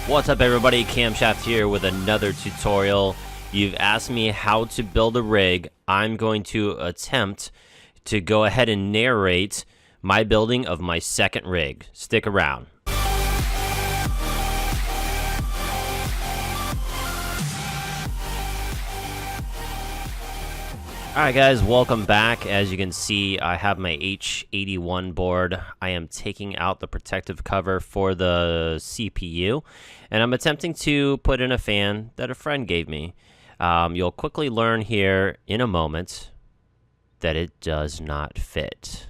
What's up everybody, Camshaft here with another tutorial. You've asked me how to build a rig. I'm going to attempt to go ahead and narrate my building of my second rig. Stick around. Alright guys, welcome back. As you can see, I have my H81 board. I am taking out the protective cover for the CPU, and I'm attempting to put in a fan that a friend gave me. You'll quickly learn here in a moment that it does not fit.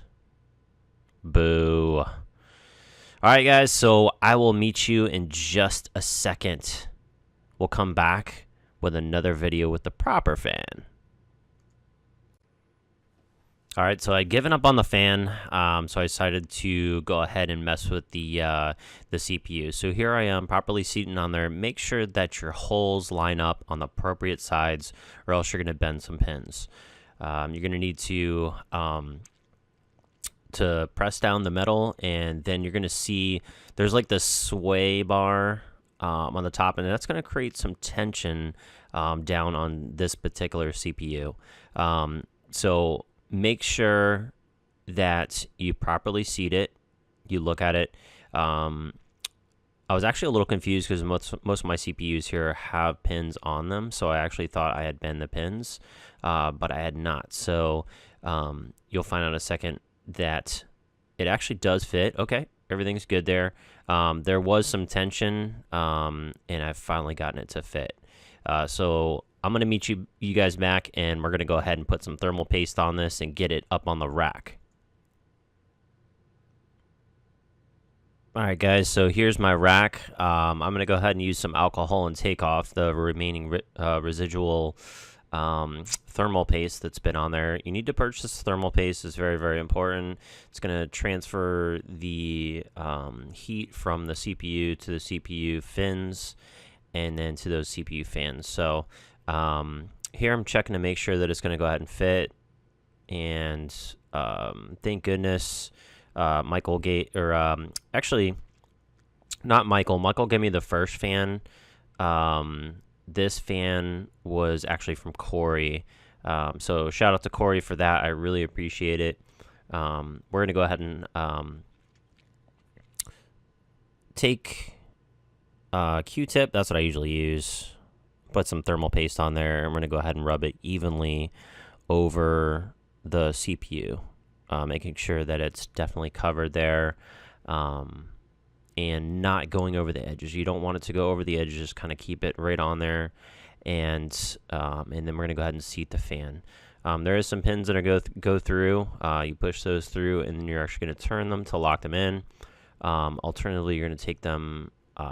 Boo. Alright guys, so I will meet you in just a second. We'll come back with another video with the proper fan. Alright, so I'd given up on the fan, so I decided to go ahead and mess with the CPU. So here I am, properly seated on there. Make sure that your holes line up on the appropriate sides, or else you're going to bend some pins. You're going to need to press down the metal, and then you're going to see there's like this sway bar on the top, and that's going to create some tension down on this particular CPU. So make sure that you properly seat it. You look at it. I was actually a little confused because most of my CPUs here have pins on them, so I actually thought I had bent the pins, but I had not. So you'll find out in a second that it actually does fit. Okay, everything's good there. There was some tension, and I've finally gotten it to fit. So I'm going to meet you guys back, and we're going to go ahead and put some thermal paste on this and get it up on the rack. Alright guys, so here's my rack. I'm going to go ahead and use some alcohol and take off the remaining residual thermal paste that's been on there. You need to purchase thermal paste. It's very, very important. It's going to transfer the heat from the CPU to the CPU fins and then to those CPU fans. So here I'm checking to make sure that it's going to go ahead and fit, and thank goodness Michael gave, or actually not Michael. Michael gave me the first fan. This fan was actually from Corey, so shout out to Corey for that. I really appreciate it. We're going to go ahead and take Q-tip. That's what I usually use. Put some thermal paste on there, and we're going to go ahead and rub it evenly over the CPU, making sure that it's definitely covered there, and not going over the edges. You don't want it to go over the edges, just kind of keep it right on there, and then we're going to go ahead and seat the fan. There is some pins that are go through. You push those through, and then you're actually going to turn them to lock them in. Alternatively, you're going to take them,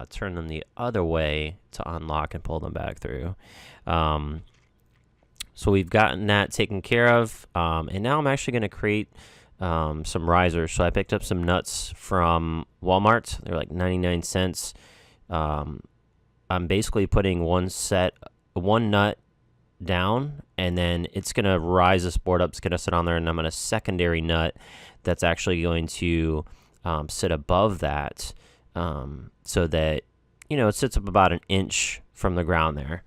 turn them the other way to unlock and pull them back through. So we've gotten that taken care of, and now I'm actually going to create some risers. So I picked up some nuts from Walmart. They're like 99 cents. I'm basically putting one nut down, and then it's going to rise this board up. It's going to sit on there, and I'm going to secondary nut that's actually going to sit above that, so that, you know, it sits up about an inch from the ground there.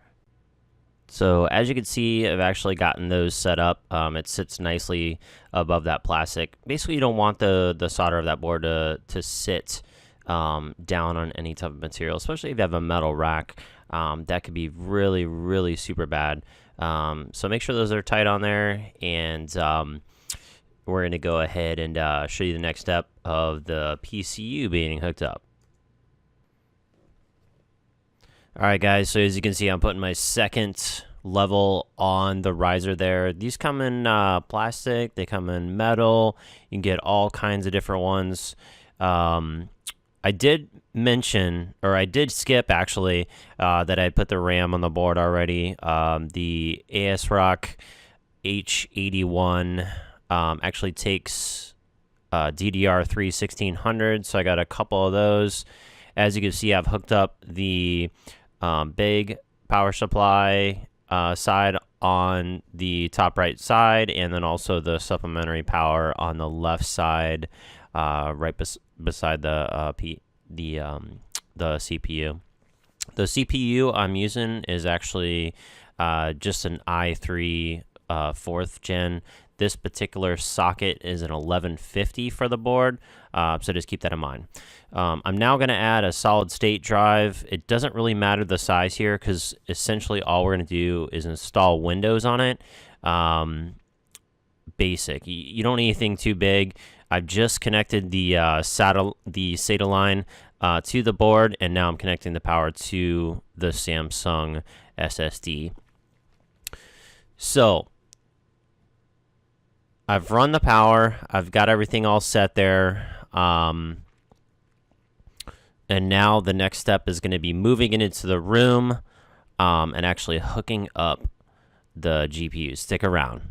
So as you can see, I've actually gotten those set up. It sits nicely above that plastic. Basically, you don't want the solder of that board to sit down on any type of material, especially if you have a metal rack. That could be really, really super bad. So make sure those are tight on there, and we're going to go ahead and show you the next step of the PCU being hooked up. Alright guys, so as you can see, I'm putting my second level on the riser there. These come in plastic, they come in metal, you can get all kinds of different ones. I did mention, or I did skip actually, that I put the RAM on the board already. The ASRock H81 actually takes DDR3 1600, so I got a couple of those. As you can see, I've hooked up the big power supply side on the top right side, and then also the supplementary power on the left side, right beside the CPU. The CPU I'm using is actually just an i3 4th gen. This particular socket is an 1150 for the board, so just keep that in mind. I'm now going to add a solid state drive. It doesn't really matter the size here because essentially all we're going to do is install Windows on it. Basic. You don't need anything too big. I've just connected the SATA line to the board, and now I'm connecting the power to the Samsung SSD. So I've run the power. I've got everything all set there. And now the next step is going to be moving it into the room and actually hooking up the GPU. Stick around.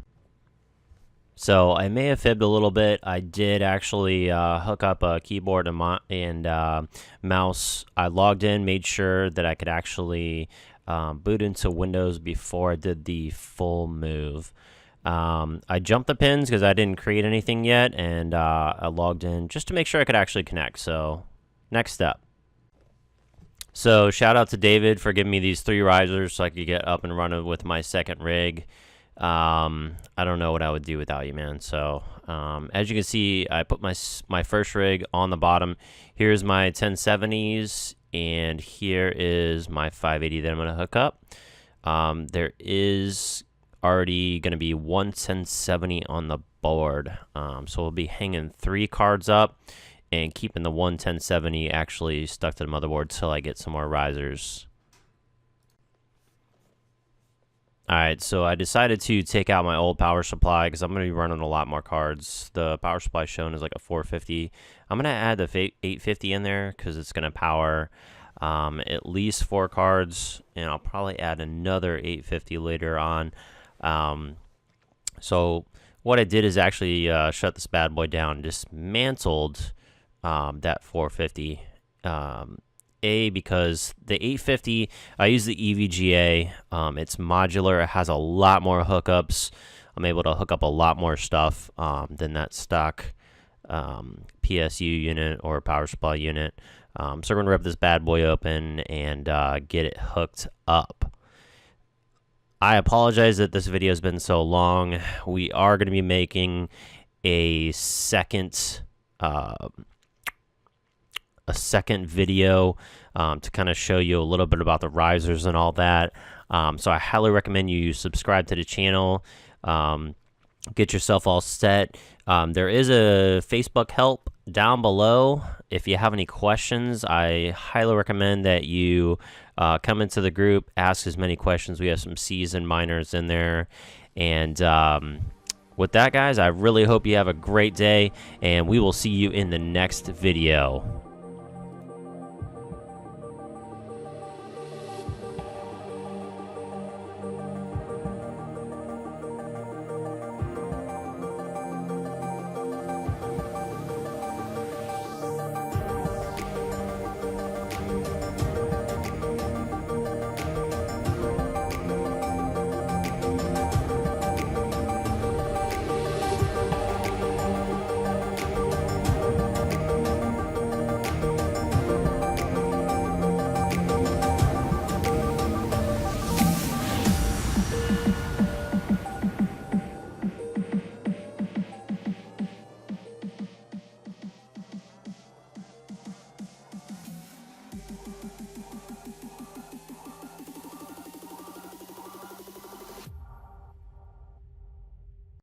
So I may have fibbed a little bit. I did actually hook up a keyboard and mouse. I logged in, made sure that I could actually boot into Windows before I did the full move. I jumped the pins because I didn't create anything yet, and I logged in just to make sure I could actually connect. So next step. So shout out to David for giving me these 3 risers so I could get up and running with my second rig. I don't know what I would do without you, man. So as you can see, I put my first rig on the bottom. Here's my 1070s, and here is my 580 that I'm going to hook up. There is already going to be one 1070 on the board, so we'll be hanging 3 cards up and keeping the one 1070 actually stuck to the motherboard till I get some more risers. Alright, so I decided to take out my old power supply because I'm going to be running a lot more cards. The power supply shown is like a 450. I'm going to add the 850 in there because it's going to power at least 4 cards, and I'll probably add another 850 later on. So what I did is actually shut this bad boy down, dismantled that 450. Because the 850, I use the EVGA. It's modular. It has a lot more hookups. I'm able to hook up a lot more stuff than that stock PSU unit or power supply unit. So we're going to rip this bad boy open and get it hooked up. I apologize that this video has been so long. We are going to be making a second video to kind of show you a little bit about the risers and all that. So I highly recommend you subscribe to the channel, get yourself all set. There is a Facebook help down below. If you have any questions, I highly recommend that you come into the group, ask as many questions. We have some seasoned miners in there. And with that, guys, I really hope you have a great day, and we will see you in the next video.